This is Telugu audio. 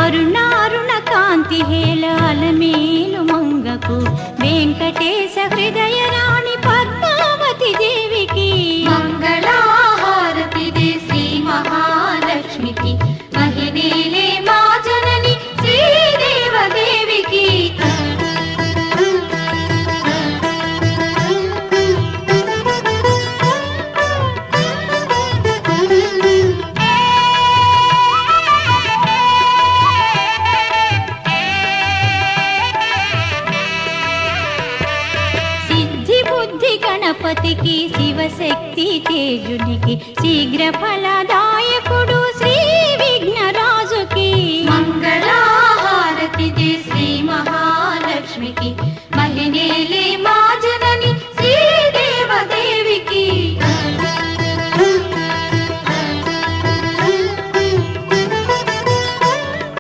అరుణారుణ కాంతి హేళాలమేలు మంగకు వెంకటేశ హృదయ రాణి పద్మావతి దేవికి మంగళహారతి దే శ్రీ మహాలక్ష్మికి మహిళలే మా జనని శ్రీదేవదేవికి గణపతికి శివశక్తి తేజునికి శీఘ్ర ఫలదాయకుడు శ్రీ